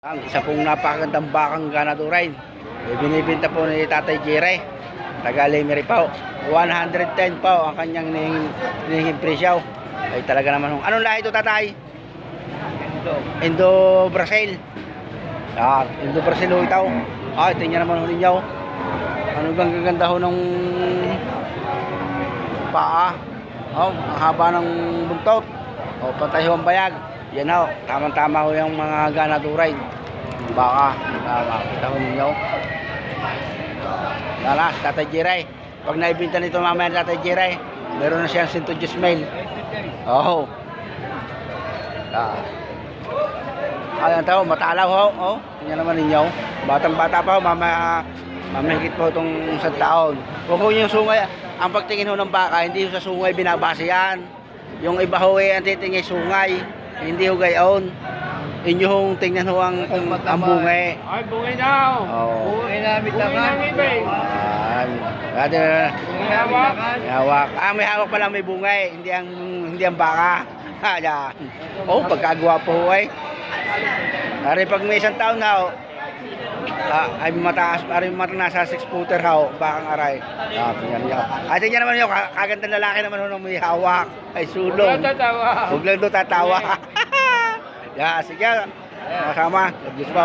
Ang isa pong napakagandang bakang ganadurain. Binibenta po ni Tatay Jerry. Taga Lemery po. 110 po ang kanyang hinihing presyo. Ay talaga naman. Anong lahi ito, Tatay? Indo Brazil. Indo Brazil ho ito. Tingnan naman ho ninyo. Ano bang gaganda ho ng paa. Ang haba ng buntot. Pantay ho ang bayag. Yan ho, tamang-tama ho yung mga ganadurain. Baka, makita ho ninyo. Lala, Tatay Jerry. Pag naibinta nito mamaya Tatay Jerry, meron na siyang 110 mil. Ayan tao, matalaw ho. Tingnan naman ninyo. Batang-bata pa ho, mamahigit po itong 1 taon. Kung yung sungay, ang pagtingin ho ng baka, hindi ho sa sungay binabase yan. Yung iba ho ang titingin sungay. Hindi ho gayon. Inyo hong tingnan ho ang bungay. Ay, bungay daw. Bungay namin takan. May hawak. May hawak pala, may bungay. Hindi ang baka. Yan. Pagkagawa po ho ay. Ari pag may 1 taon na ho, ay mataas, ari mata nasa 6 footer ho, bakang aray. Tingnan niyo. Tingnan naman niyo, kagandang lalaki naman ho nang may hawak. Ay sulong. Huwag lang tatawa. Sige. Kasama. Diyos po.